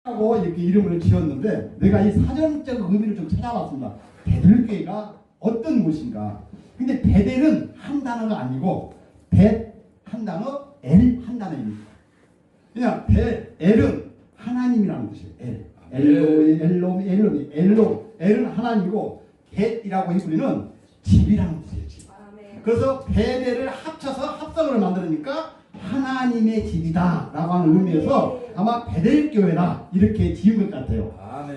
하고 이렇게 이름을 지었는데 내가 이 사전적 의미를 좀 찾아봤습니다. 베들교회가 어떤 곳인가? 근데 베델은 한 단어가 아니고 벳 한 단어, 엘 한 단어입니다. 그냥 엘은 하나님이라는 뜻이에요. 엘은 하나님이고 벳이라고 히브리는 집이라는 뜻이에요. 집. 그래서 베델을 합쳐서 합성을 만들으니까 하나님의 집이다 라고 하는 의미에서 아마 베델교회다 이렇게 지은 것 같아요.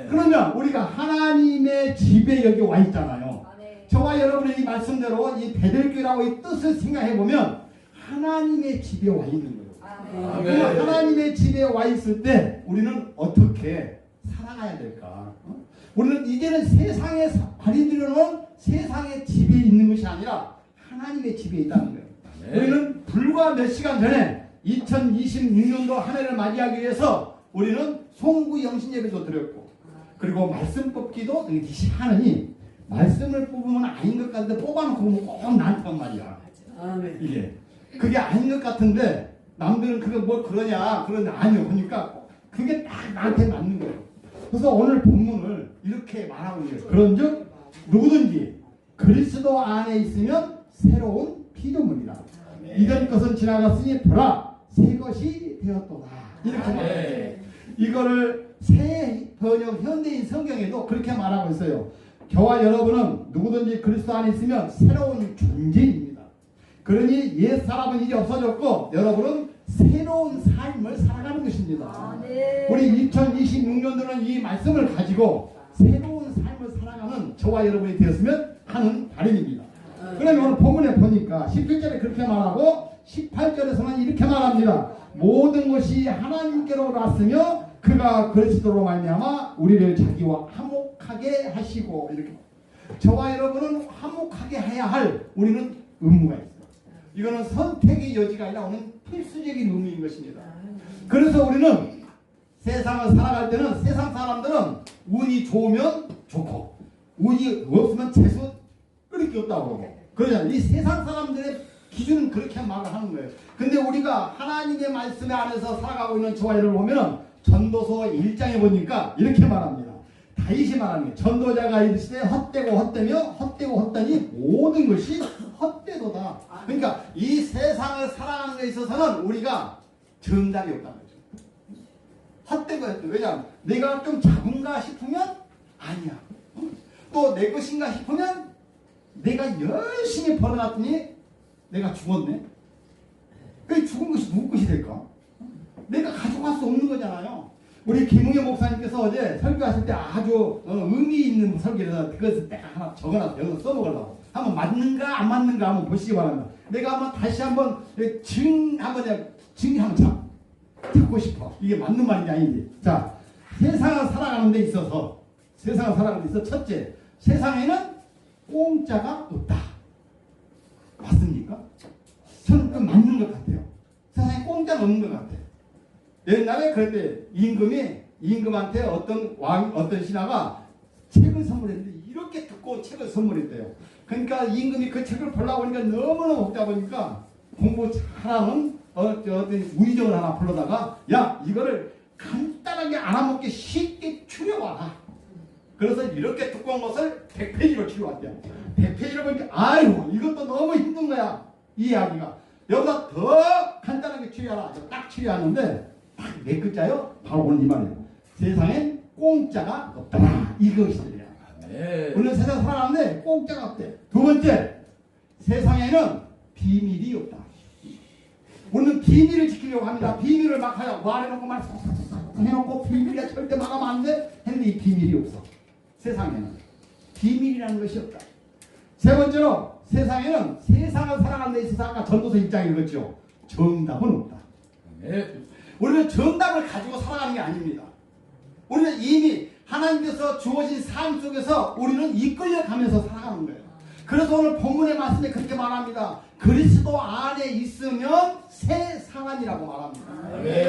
그러면 우리가 하나님의 집에 여기 와 있잖아요. 저와 여러분의 이 말씀대로 이 베델교회라고 이 뜻을 생각해보면 하나님의 집에 와 있는 거예요. 그러면 하나님의 집에 와 있을 때 우리는 어떻게 살아가야 될까? 우리는 이제는 세상에 발이 들여놓은 세상의 집에 있는 것이 아니라 하나님의 집에 있다는 거예요. 우리는 불과 몇 시간 전에 2026년도 한 해를 맞이하기 위해서 우리는 송구 영신 예배도 드렸고 그리고 말씀 뽑기도 하느니 말씀을 뽑으면 아닌 것 같은데 뽑아놓고 보면 꼭 나한테만 말이야. 이게 그게 아닌 것 같은데 남들은 그거 뭐 그러냐 아니요 그러니까 그게 딱 나한테 맞는 거예요. 그래서 오늘 본문을 이렇게 말하고 있어요. 그런즉 누구든지 그리스도 안에 있으면 새로운 피조물이다. 이전 것은 지나갔으니 보라 새 것이 되었도다. 이렇게 말해요. 이거를 새 번역 현대인 성경에도 그렇게 말하고 있어요. 저와 여러분은 누구든지 그리스도 안에 있으면 새로운 존재입니다. 그러니 옛 사람은 이제 없어졌고 여러분은 새로운 삶을 살아가는 것입니다. 우리 2026년도는 이 말씀을 가지고 새로운 삶을 살아가는 저와 여러분이 되었으면 하는 바람입니다. 그러면 오늘 본문에 보니까 17절에 그렇게 말하고 18절에서는 이렇게 말합니다. 모든 것이 하나님께로 났으며 그가 그리스도로 말미암아 우리를 자기와 화목하게 하시고 이렇게 저와 여러분은 화목하게 해야 할 우리는 의무가 있어요. 이거는 선택의 여지가 아니라 오는 필수적인 의무인 것입니다. 그래서 우리는 세상을 살아갈 때는 세상 사람들은 운이 좋으면 좋고 운이 없으면 재수 끓일 게 없다고 그러고 그러잖아요. 이 세상 사람들의 기준은 그렇게 말을 하는 거예요. 근데 우리가 하나님의 말씀 안에서 살아가고 있는 저와 여러분을 보면 전도서 1장에 보니까 이렇게 말합니다. 다윗이 말하는 게 전도자가 이르시되 헛되고 헛되며 헛되고 헛되니 모든 것이 헛되도다. 그러니까 이 세상을 살아가는 데 있어서는 우리가 정답이 없다는 거죠. 헛되고 헛되고 왜냐하면 내가 좀 작은가 싶으면 아니야. 또 내 것인가 싶으면 내가 열심히 벌어놨더니 내가 죽었네. 왜 죽은 것이 누구 것이 될까? 내가 가져갈 수 없는 거잖아요. 우리 김웅현 목사님께서 어제 설교하실 때 아주 의미 있는 설교를 그것을 딱 하나 적어놔서 여기서 써먹으려고. 한번 맞는가 안 맞는가 한번 보시기 바랍니다. 내가 한번 다시 한번 증 한번 듣고 싶어. 이게 맞는 말인지 아닌지. 자, 세상을 살아가는 데 있어서 첫째, 세상에는 공짜가 없다. 맞습니까? 저는 그 맞는 것 같아요. 세상에 공짜가 없는 것 같아요. 옛날에 그럴 때 임금한테 어떤 신하가 책을 선물했는데 이렇게 두꺼운 책을 선물했대요. 그러니까 임금이 그 책을 보려고 하니까 너무너무 없다 보니까 공부 잘하는 어떤 우의정을 하나 불러다가 야 이거를 간단하게 알아먹기 쉽게 추려와라. 그래서 이렇게 두꺼운 것을 100페이지로 추려왔대요. 100페이지로 보니까 아유 이것도 너무 힘든 거야. 이 이야기가. 여기다 더 간단하게 추려라. 딱 추려왔는데 딱 몇 글자요? 바로 오늘 이 말이에요. 세상엔 공짜가 없다. 이것이들이야. 오늘 세상 살아가는데 공짜가 없대. 두 번째, 세상에는 비밀이 없다. 우리는 비밀을 지키려고 합니다. 비밀을 막 하려고 말해놓고 해놓고 비밀이야 절대 말하면 안 돼. 했는데 이 비밀이 없어. 세상에는 비밀이라는 것이 없다. 세 번째로 세상에는 세상을 살아가는 데 있어서 아까 전도서 1장에 읽었죠. 정답은 없다. 우리는 정답을 가지고 살아가는 게 아닙니다. 우리는 이미 하나님께서 주어진 삶 속에서 우리는 이끌려가면서 살아가는 거예요. 그래서 오늘 본문의 말씀에 그렇게 말합니다. 그리스도 안에 있으면 새 사람이라고 말합니다.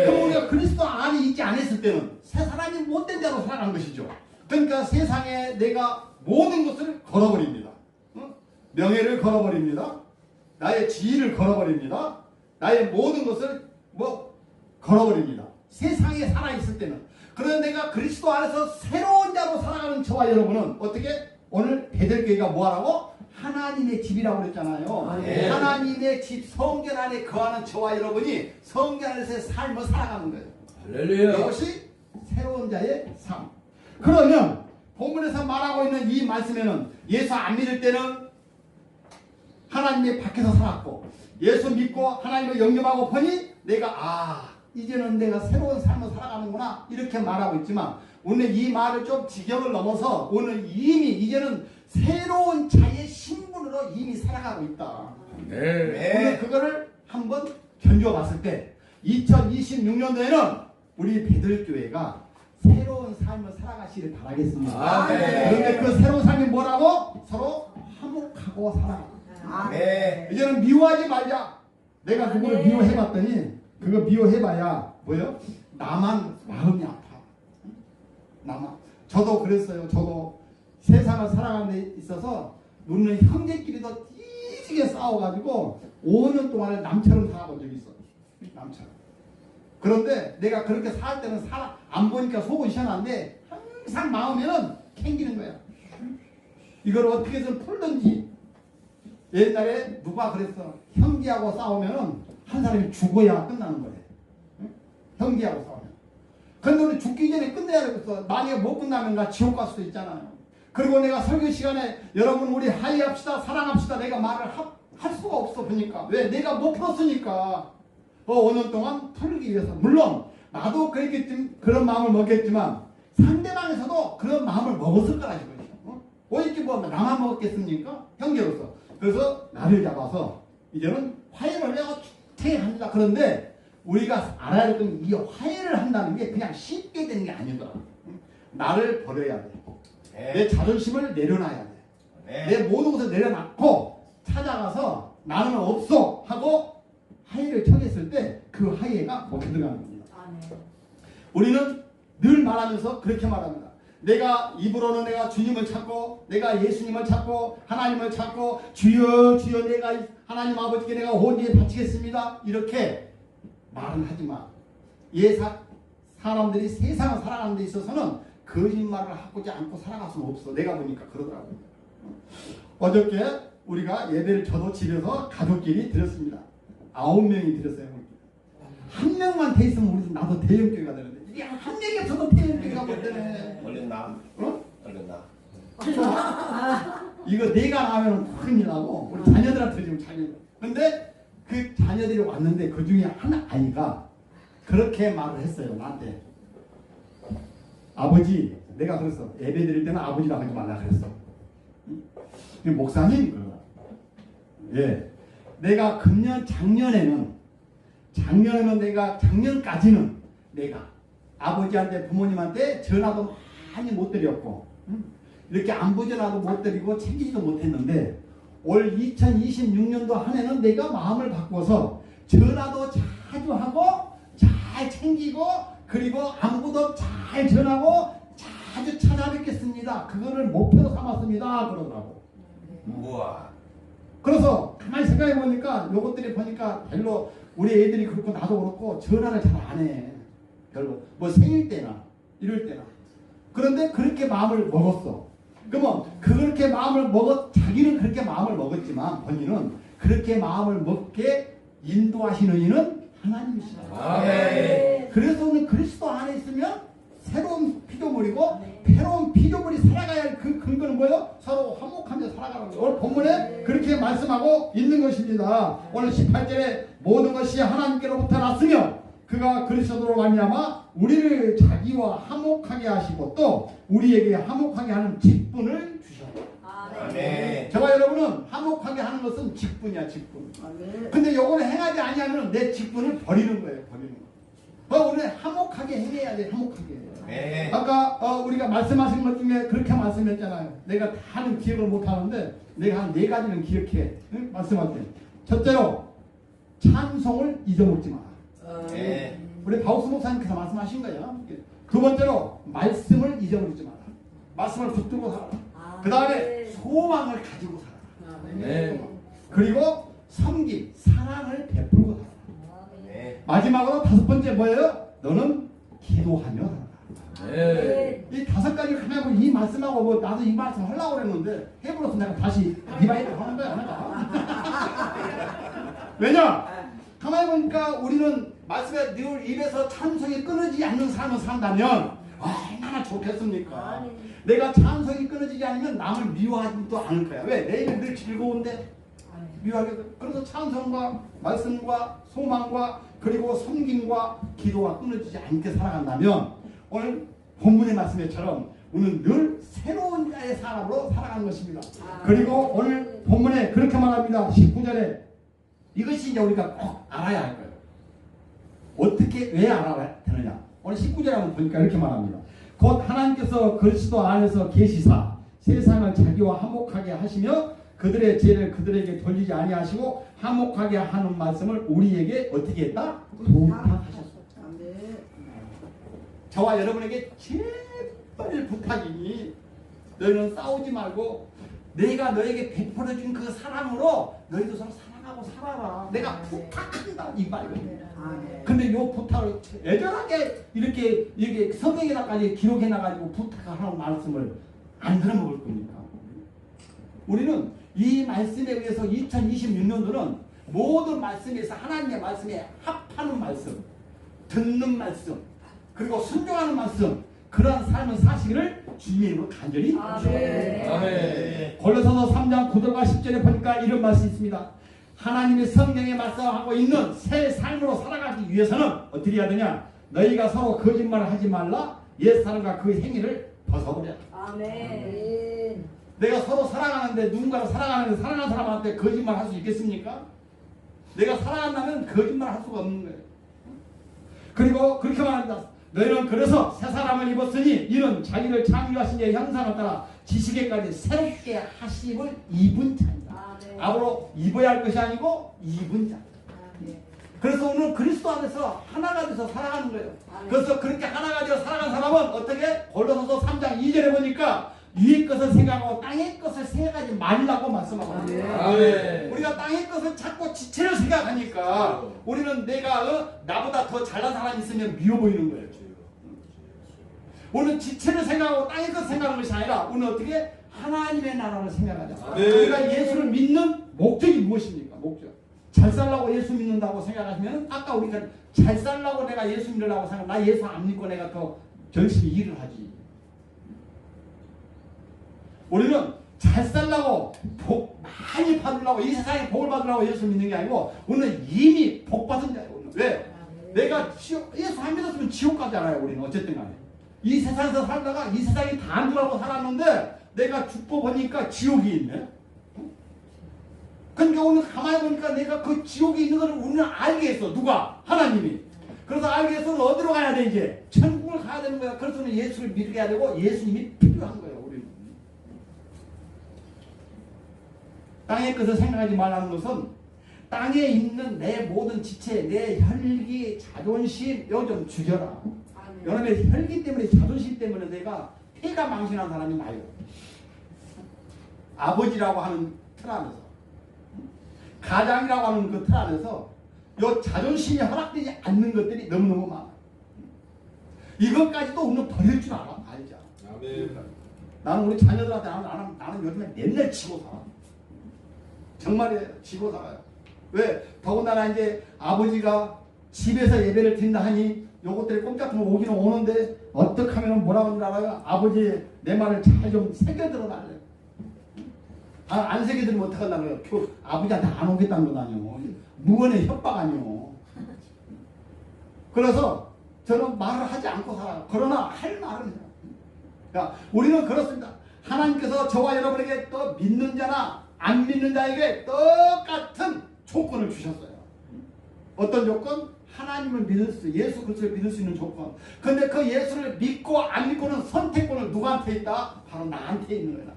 그럼 우리가 그리스도 안에 있지 않았을 때는 새 사람이 못된 대로 살아가는 것이죠. 그러니까 세상에 내가 모든 것을 걸어버립니다. 명예를 걸어버립니다. 나의 지위를 걸어버립니다. 나의 모든 것을 걸어버립니다. 세상에 살아있을 때는. 그래서 내가 그리스도 안에서 새로운 자로 살아가는 저와 여러분은 어떻게? 오늘 베들교회가 뭐하라고? 하나님의 집이라고 그랬잖아요. 네. 하나님의 집 성전 안에 거하는 저와 여러분이 성전 안에서의 삶을 살아가는 거예요. 할렐루야. 이것이 새로운 자의 삶. 그러면 본문에서 말하고 있는 이 말씀에는 예수 안 믿을 때는 하나님의 밖에서 살았고 예수 믿고 하나님을 영접하고 보니 내가 이제는 내가 새로운 삶을 살아가는구나 이렇게 말하고 있지만 오늘 이 말을 좀 지경을 넘어서 오늘 이미 이제는 새로운 자의 신분으로 이미 살아가고 있다. 네. 오늘 그거를 한번 견주어 봤을 때 2026년도에는 우리 베들교회가 새로운 삶을 살아가시길 바라겠습니다. 네. 그런데 그 새로운 삶이 뭐라고? 서로 화목하고 살아가. 네. 이제는 미워하지 말자. 내가 누구를 미워해봤더니 그거 미워해봐야 뭐요? 나만 마음이 아파. 나만. 저도 그랬어요. 저도 세상을 살아가는 데 있어서 우리는 형제끼리도 띠지게 싸워가지고 5년 동안에 남처럼 살아본 적이 있어. 남처럼. 그런데 내가 그렇게 살 때는 안 보니까 속은 시원한데 항상 마음에는 캥기는 거야. 이걸 어떻게 해서 풀든지. 옛날에 누가 그랬어. 형제하고 싸우면은 한 사람이 죽어야 끝나는 거래. 응? 형제하고 싸우면. 근데 우리 죽기 전에 끝내야 되겠어. 만약에 못 끝나면 나 지옥 갈 수도 있잖아요. 그리고 내가 설교 시간에 여러분 우리 화해합시다 사랑합시다 내가 말을 할 수가 없어 보니까. 왜? 내가 못 풀었으니까. 5년 동안 풀기 위해서. 물론 나도 그런 마음을 먹겠지만 상대방에서도 그런 마음을 먹었을 거라 이거죠. 어떻게 뭐 나만 먹었겠습니까? 형제로서. 그래서 나를 잡아서 이제는 화해를 하려고 합니다. 그런데 우리가 알아야 될 건 이 화해를 한다는 게 그냥 쉽게 되는 게 아니더라. 나를 버려야 돼. 네. 내 자존심을 내려놔야 돼. 네. 내 모든 것을 내려놓고 찾아가서 나는 없어 하고 화해를 청했을 때 그 화해가 못해 들어가는 겁니다. 우리는 늘 말하면서 그렇게 말합니다. 내가 입으로는 내가 주님을 찾고 내가 예수님을 찾고 하나님을 찾고 주여 주여 내가 하나님 아버지께 내가 온 예에 바치겠습니다. 이렇게 말은 하지만 사람들이 세상을 살아가는 데 있어서는 거짓말을 하고자 않고 살아갈 수는 없어. 내가 보니까 그러더라고요. 어저께 우리가 예배를 저도 집에서 가족끼리 드렸습니다. 9명이 드렸어요. 한 명만 돼 있으면 우리 나도 대형교회가 되는데 이게 한 명이 없어도 대형교회가 못 되네. 얼른나. 어? 얼른나. 이거 내가 나오면 큰일 나고 우리 자녀들한테 좀 자녀들. 근데 그 자녀들이 왔는데 그 중에 한 아이가 그렇게 말을 했어요. 나한테. 아버지, 내가 그랬어. 예배 드릴 때는 아버지라고 하지 말라 그랬어. 응? 목사님, 그러나. 예. 내가 작년까지는 내가 아버지한테 부모님한테 전화도 많이 못 드렸고, 응? 이렇게 안부 전화도 못 드리고 챙기지도 못했는데, 올 2026년도 한 해는 내가 마음을 바꿔서 전화도 자주 하고, 잘 챙기고, 그리고 안부도 잘 전하고, 자주 찾아뵙겠습니다. 그거를 목표로 삼았습니다. 그러더라고. 우와. 그래서 가만히 생각해 보니까 요것들이 보니까 별로 우리 애들이 그렇고 나도 그렇고 전화를 잘 안 해. 별로. 뭐 생일 때나 이럴 때나. 그런데 그렇게 마음을 먹었어. 그러면 그렇게 자기는 그렇게 마음을 먹었지만 본인은 그렇게 마음을 먹게 인도하시는 이는 하나님이시다. 아멘. 그래서 오늘 그리스도 안에 있으면 새로운 피조물이고 새로운 피조물이 살아가야 할 그 근거는 뭐예요? 서로 화목하며 살아가는 거예요. 오늘 본문에 그렇게 말씀하고 있는 것입니다. 오늘 18절에 모든 것이 하나님께로부터 났으며 그가 그리스도로 말미암아 우리를 자기와 화목하게 하시고 또 우리에게 화목하게 하는 직분을 주셨다. 아멘. 저와 여러분은 화목하게 하는 것은 직분이야, 직분. 근데 요거를 행하지 아니하면 내 직분을 버리는 거예요, 버리는 거. 우리는 화목하게 행해야 돼, 화목하게. 네. 아까 우리가 말씀하신 것 중에 그렇게 말씀했잖아요. 내가 다는 기억을 못하는데 내가 한 4가지는 기억해. 응? 말씀할 때. 첫째로 찬송을 잊어먹지 마라. 네. 우리 바우스 목사님께서 말씀하신 거예요. 두 번째로 말씀을 잊어먹지 마라. 말씀을 붙들고 살아라. 그 다음에 소망을 가지고 살아라. 네. 그리고 섬김, 사랑을 베풀고 살아라. 네. 마지막으로 5번째 뭐예요? 너는 기도하며 살아라. 이 5가지를 하냐고 이 말씀하고 뭐 나도 이 말씀 하려고 그랬는데 해버려서 내가 다시 리바이벌 하는 거야 내가. 왜냐? 가만히 보니까 우리는 말씀에 늘 입에서 찬송이 끊어지지 않는 삶을 산다면 얼마나 좋겠습니까? 내가 찬송이 끊어지지 않으면 남을 미워하지도 않을 거야. 왜? 내 입은 늘 즐거운데 미워하게 돼. 그래서 찬송과 말씀과 소망과 그리고 섬김과 기도가 끊어지지 않게 살아간다면 오늘 본문의 말씀처럼 우리는 늘 새로운 자의 사람으로 살아가는 것입니다. 그리고 오늘 본문에 그렇게 말합니다. 19절에 이것이 이제 우리가 꼭 알아야 할 거예요. 어떻게 왜 알아야 되느냐? 오늘 19절에 한번 보니까 이렇게 말합니다. 곧 하나님께서 그리스도 안에서 계시사 세상을 자기와 화목하게 하시며 그들의 죄를 그들에게 돌리지 아니하시고 화목하게 하는 말씀을 우리에게 어떻게 했다? 부탁하셨다. 저와 여러분에게 제발 부탁이니 너희는 싸우지 말고 내가 너에게 베풀어준 그 사랑으로 너희도 서로 사랑하고 살아라. 내가 부탁한다 이 말이거든요. 근데 이 부탁을 애절하게 이렇게 성경에다까지 기록해놔가지고 부탁하라는 말씀을 안 들어먹을 겁니까? 우리는 이 말씀에 의해서 2026년도는 모든 말씀에서 하나님의 말씀에 합하는 말씀, 듣는 말씀, 그리고 순종하는 말씀, 그러한 삶을 사시기를 주님의 이름으로 간절히 아멘. 골로새서 3장 9절과 10절에 보니까 이런 말씀이 있습니다. 하나님의 성경에 말씀하고 있는 새 삶으로 살아가기 위해서는 어떻게 해야 되냐? 너희가 서로 거짓말을 하지 말라. 옛사람과 그 행위를 벗어버려. 아멘. 내가 서로 사랑하는데 누군가를 사랑하는데 사랑하는 사람한테 거짓말 할 수 있겠습니까? 내가 사랑한다면 거짓말 할 수가 없는 거예요. 그리고 그렇게 말합니다. 너희는 그래서 새 사람을 입었으니 이는 자기를 창조하신 이의 형상을 따라 지식에까지 새롭게 하심을 입은 자입니다. 앞으로 입어야 할 것이 아니고 입은 자. 그래서 오늘 그리스도 안에서 하나가 돼서 살아가는 거예요. 그래서 그렇게 하나가 되어 살아가는 사람은 어떻게? 골로새서 3장 2절에 보니까 위의 것을 생각하고 땅의 것을 생각하지 말라고 말씀하거든요. 우리가 땅의 것을 찾고 지체를 생각하니까 우리는 내가 나보다 더 잘난 사람이 있으면 미워 보이는 거예요. 우리는 지체를 생각하고 땅의 것을 생각하는 것이 아니라 우리는 어떻게? 하나님의 나라를 생각하자. 우리가 예수를 믿는 목적이 무엇입니까? 목적. 잘 살라고 예수 믿는다고 생각하시면 아까 우리가 잘 살라고 내가 예수 믿으려고 생각, 나 예수 안 믿고 내가 더 열심히 일을 하지. 우리는 잘 살라고 복 많이 받으려고 이 세상에 복을 받으려고 예수 믿는 게 아니고 우리는 이미 복 받은 자예요. 우리는. 왜? 내가 예수 안 믿었으면 지옥 가잖아요. 우리는 어쨌든 간에 이 세상에서 살다가 이 세상이 다 안 들어가고 살았는데 내가 죽고 보니까 지옥이 있네. 그러니까 오늘 가만히 보니까 내가 그 지옥이 있는 것을 우리는 알게 했어. 누가? 하나님이. 그래서 알게 해서 어디로 가야 돼 이제? 천국을 가야 되는 거야. 그래서 예수를 믿게 해야 되고 예수님이 필요한 거예요. 우리는. 땅의 것을 생각하지 말라는 것은 땅에 있는 내 모든 지체, 내 혈기, 자존심 이거 좀 죽여라. 여러분의 혈기 때문에 자존심 때문에 내가 폐가 망신한 사람이 많아요. 아버지라고 하는 틀 안에서 가장이라고 하는 그 틀 안에서 요 자존심이 허락되지 않는 것들이 너무너무 많아. 이것까지도 우리는 버릴 줄 알아. 알자. 나는 우리 자녀들한테 나는 요즘에 맨날 지고 살아. 정말이에요. 지고 살아요. 왜? 더군다나 이제 아버지가 집에서 예배를 드린다 하니 요것들이 꼼짝도 오기는 오는데 어떻게 하면 뭐라고 하는지 알아요? 아버지 내 말을 잘 좀 새겨들어 달래. 안 새겨들으면 어떡한다는 거예요? 아버지한테 안 오겠다는 거 아니요. 무언의 협박 아니요. 그래서 저는 말을 하지 않고 살아요. 그러나 할 말은 해요. 그러니까 우리는 그렇습니다. 하나님께서 저와 여러분에게 또 믿는 자나 안 믿는 자에게 똑같은 조건을 주셨어요. 어떤 조건? 하나님을 믿을 수, 예수 그리스도를 믿을 수 있는 조건. 근데 그 예수를 믿고 안 믿고는 선택권을 누구한테 있다? 바로 나한테 있는 거야.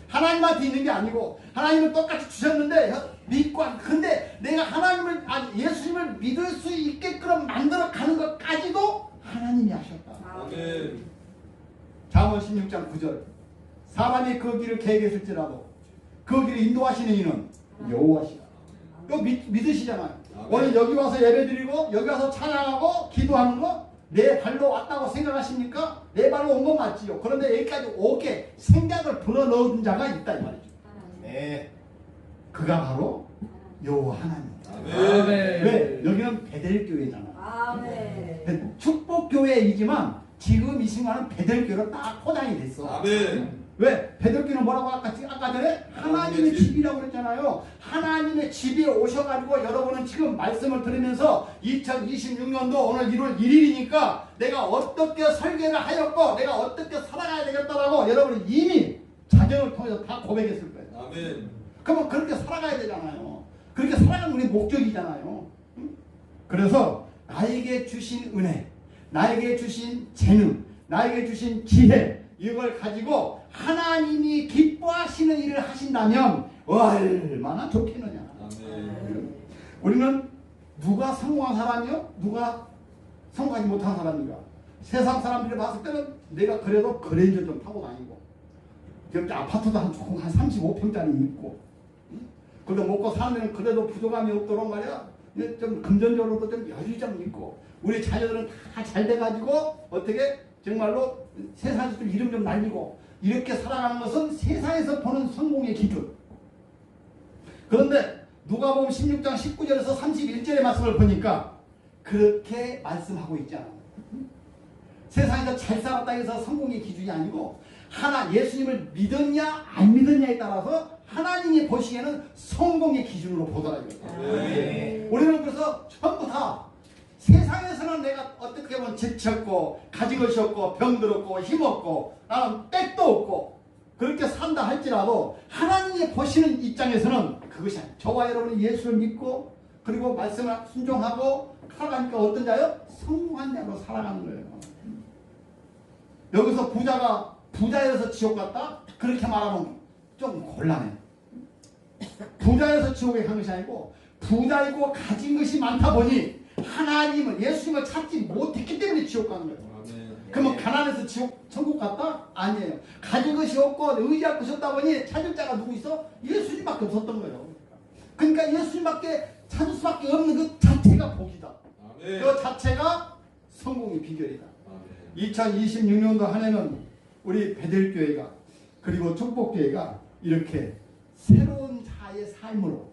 하나님한테 있는 게 아니고 하나님은 똑같이 주셨는데 믿고 근데 내가 하나님을 예수님을 믿을 수 있게끔 만들어 가는 것까지도 하나님이 하셨다. 잠언 16장 9절. 사람이 그 길을 계획했을지라도 그 길을 인도하시는 이는 여호와시라. 이거 믿으시잖아요. 오늘 여기 와서 예배드리고 여기 와서 찬양하고 기도하는 거 내 발로 왔다고 생각하십니까? 내 발로 온 건 맞지요. 그런데 여기까지 오게 생각을 불어넣은 자가 있다 이 말이죠. 네. 그가 바로 여호와 하나님. 아멘. 왜? 여기는 베델교회잖아. 아멘. 축복교회이지만 지금 이 순간은 베델교회로 딱 포장이 됐어. 아멘. 왜? 베델교회는 뭐라고 아까 전에 하나님의 집이라고 그랬잖아요. 하나님의 집에 오셔가지고 여러분은 지금 말씀을 들으면서 2026년도 오늘 1월 1일이니까 내가 어떻게 설계를 하였고 내가 어떻게 살아가야 되겠다라고 여러분이 이미 자정을 통해서 다 고백했을 거예요. 아멘. 그러면 그렇게 살아가야 되잖아요. 그렇게 살아가는 우리 목적이잖아요. 그래서 나에게 주신 은혜, 나에게 주신 재능, 나에게 주신 지혜 이걸 가지고 하나님이 기뻐하시는 일을 하신다면 얼마나 좋겠느냐. 아멘. 우리는 누가 성공한 사람이요? 누가 성공하지 못한 사람인가? 세상 사람들이 봤을 때는 내가 그래도 그랜저 좀 타고 다니고 지금 아파트도 한 35평짜리 있고 그래도 먹고 사는 데는 그래도 부족함이 없도록 말이야. 좀 금전적으로도 좀 여유 좀 있고 우리 자녀들은 다 잘 돼가지고 어떻게 정말로 세상에서 좀 이름 좀 날리고 이렇게 살아가는 것은 세상에서 보는 성공의 기준. 그런데 누가복음 16장 19절에서 31절의 말씀을 보니까 그렇게 말씀하고 있지 않아요. 세상에서 잘 살았다 해서 성공의 기준이 아니고 예수님을 믿었냐 안 믿었냐에 따라서 하나님이 보시기에는 성공의 기준으로 보더라고요. 네. 우리는 그래서 전부 다 세상에서는 내가 어떻게 보면 지쳤고 가진 것이 없고 병들었고 힘없고 나는 빽도 없고 그렇게 산다 할지라도 하나님이 보시는 입장에서는 그것이 아니에요. 저와 여러분이 예수를 믿고 그리고 말씀을 순종하고 살아가니까 어떤 자요? 성공한 자로 살아가는 거예요. 여기서 부자가 부자여서 지옥 갔다? 그렇게 말하면 좀 곤란해. 부자여서 지옥에 간 것이 아니고 부자이고 가진 것이 많다 보니 하나님을 예수님을 찾지 못했기 때문에 지옥 가는 거예요. 아멘. 그러면 가난해서 천국 갔다? 아니에요. 가진 것이 없고 의지할 것이 없다 보니 찾을 자가 누구 있어? 예수님밖에 없었던 거예요. 그러니까 예수님밖에 찾을 수밖에 없는 그 자체가 복이다. 아멘. 그 자체가 성공의 비결이다. 아멘. 2026년도 한 해는 우리 베델교회가 그리고 축복교회가 이렇게 새로운 자의 삶으로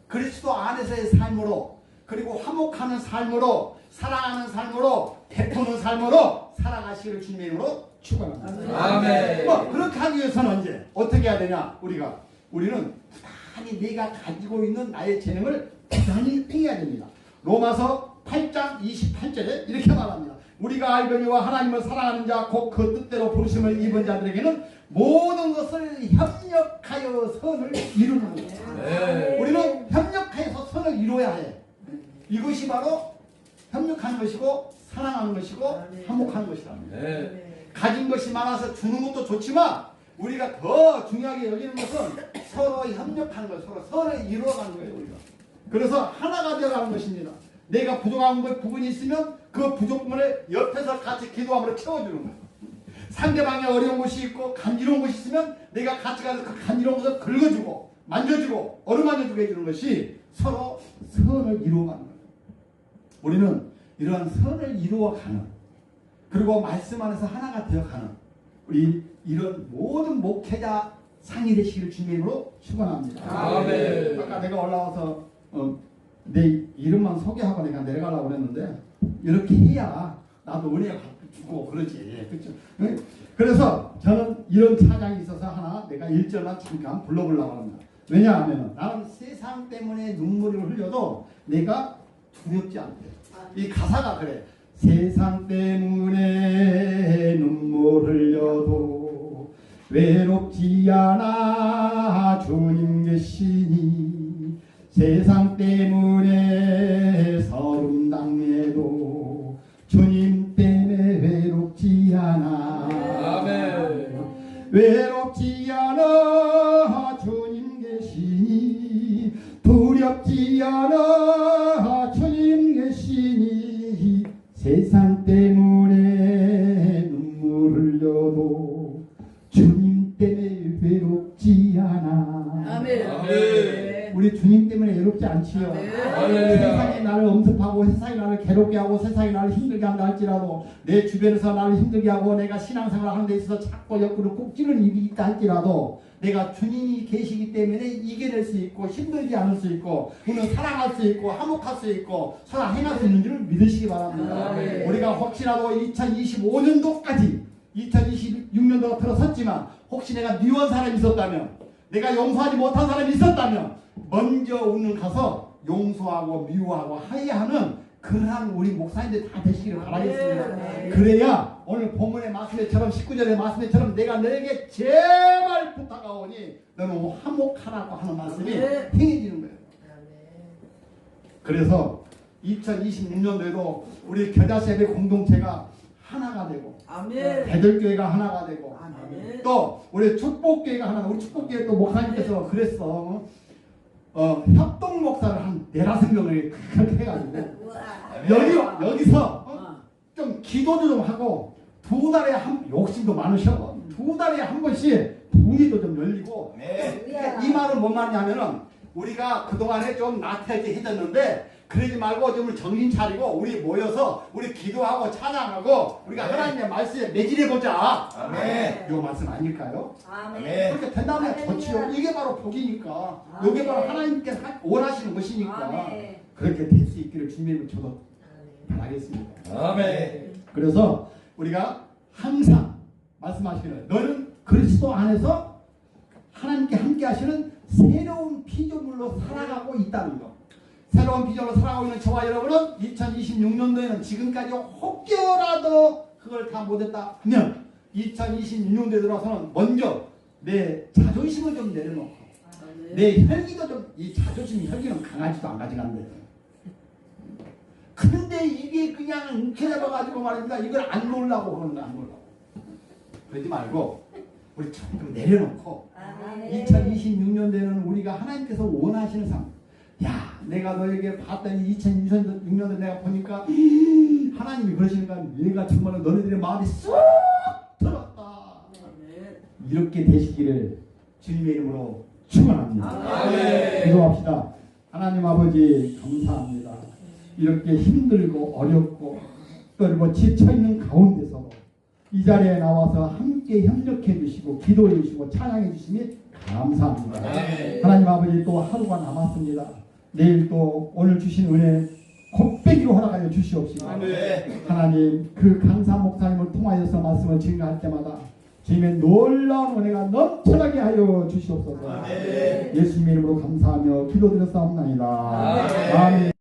그리스도 안에서의 삶으로 그리고 화목하는 삶으로 사랑하는 삶으로 베푸는 삶으로 살아가시기를 주님의 이름으로 축원합니다. 아멘. 그렇게 하기 위해서는 언제 어떻게 해야 되냐? 우리는 부단히 내가 가지고 있는 나의 재능을 부단히 행해야 됩니다. 로마서 8장 28절에 이렇게 말합니다. 우리가 알거니와 하나님을 사랑하는 자 곧 그 뜻대로 부르심을 입은 자들에게는 모든 것을 협력하여 선을 이루는 거예요. 네. 우리는 협력하여서 선을 이루어야 해. 이것이 바로 협력하는 것이고 사랑하는 것이고 화목하는 것이랍니다. 네. 가진 것이 많아서 주는 것도 좋지만 우리가 더 중요하게 여기는 것은 서로 협력하는 거예요. 서로 선을 이루어가는 거예요. 우리가. 그래서 하나가 되어가는 것입니다. 내가 부족한 부분이 있으면 그 부족분을 옆에서 같이 기도함으로 채워주는 거예요. 상대방이 어려운 것이 있고 간지러운 것이 있으면 내가 같이 가서 그 간지러운 것을 긁어주고 만져주고 어루만져주게 해주는 것이 서로 선을 이루어가는 거예요. 우리는 이러한 선을 이루어가는 그리고 말씀 안에서 하나가 되어가는 우리 이런 모든 목회자 상이 되시기를 주님의 이름으로 축원합니다. 아멘. 아까 내가 올라와서 내 이름만 소개하고 내가 내려가려고 그랬는데 이렇게 해야 나도 은혜가 주고 그러지. 그렇죠? 그래서 저는 이런 찬양이 있어서 하나 내가 1절만 잠깐 불러보려고 합니다. 왜냐하면 나는 세상 때문에 눈물을 흘려도 내가 두렵지 않대. 이 가사가 그래. 세상 때문에 눈물 흘려도 외롭지 않아 주님 계시니 세상 때문에 서름 당해도 주님 때문에 외롭지 않아. 아멘. 외롭지 않아 주님 계시니 두렵지 않아 주님 계시니 세상 때문에 눈물 흘려도 주님 때문에 외롭지 않아. 아멘. 우리 주님 때문에 외롭지 않지요. 아멘. 세상이 나를 엄습하고 세상이 나를 나를 괴롭게 하고 세상이 나를 힘들게 한다 할지라도 내 주변에서 나를 힘들게 하고 내가 신앙생활을 하는 데 있어서 자꾸 옆구리 꼭 찌르는 일이 있다 할지라도 내가 주님이 계시기 때문에 이겨낼 수 있고 힘들지 않을 수 있고 우리는 사랑할 수 있고 화목할 수 있고 서로 행할 수 있는 줄을 믿으시기 바랍니다. 우리가 혹시라도 2025년도까지 2026년도가 들어섰지만 혹시 내가 미워한 사람이 있었다면 내가 용서하지 못한 사람이 있었다면 먼저 오늘 가서 용서하고 미워하고 화해하는 그러한 우리 목사님들 다 되시기를 바라겠습니다. 그래야 오늘 본문의 말씀처럼 19절의 말씀처럼 내가 너에게 제발 부탁하오니 너는 화목하라고 하는 말씀이 행해지는 거예요. 그래서 2026년도에도 우리 겨자세배 공동체가 하나가 되고 대들교회가 하나가 되고 또 우리 축복교회가 하나 우리 축복교회 또 목사님께서 그랬어. 협동 목사를 한 4-5명을 그렇게 해가지고 여기서 좀 기도도 좀 하고 2달에 욕심도 많으셔. 2달에 한 번씩 분위도 좀 열리고 이 말은 뭔 말이냐면은 우리가 그동안에 좀 나태해졌는데 그러지 말고 좀 정신 차리고 우리 모여서 우리 기도하고 찬양하고 우리가 하나님의 말씀에 매진해보자. 요 말씀 아닐까요? 그렇게 된다면 좋지요. 이게 바로 복이니까. 이게 바로 하나님께 원하시는 것이니까 그렇게 될 수 있기를 주님을 저도 바라겠습니다. 그래서 우리가 항상 말씀하시기를 너는 그리스도 안에서 하나님께 함께 하시는 새로운 피조물로 살아가고 있다는 것. 새로운 비전으로 살아가고 있는 저와 여러분은 2026년도에는 지금까지 혹여라도 그걸 다 못했다 하면 2026년도에 들어와서는 먼저 내 자존심을 좀 내려놓고 내 혈기도 좀 이 자존심 혈기는 강아지도 안 가져간대. 근데 이게 그냥 움켜잡아가지고 말입니다. 이걸 안 놓으려고 그러는 거안 놓으려고. 그러지 말고 우리 조금 내려놓고 2026년도에는 우리가 하나님께서 원하시는 삶. 야, 내가 너에게 봤더니 2026년도에 내가 보니까 하나님이 그러시니까 내가 정말 너네들의 마음이 쏙 들었다. 이렇게 되시기를 주님의 이름으로 축원합니다. 기도합시다. 하나님 아버지 감사합니다. 이렇게 힘들고 어렵고 또 지쳐있는 가운데서 이 자리에 나와서 함께 협력해 주시고 기도해 주시고 찬양해 주시니 감사합니다. 하나님 아버지 또 하루가 남았습니다. 내일 또 오늘 주신 은혜 곱배기로 허락하여 주시옵시고 하나님 그 강사 목사님을 통하여서 말씀을 증거할 때마다 주님의 놀라운 은혜가 넘쳐나게 하여 주시옵소서. 예수님의 이름으로 감사하며 기도드렸사옵나이다. 아멘.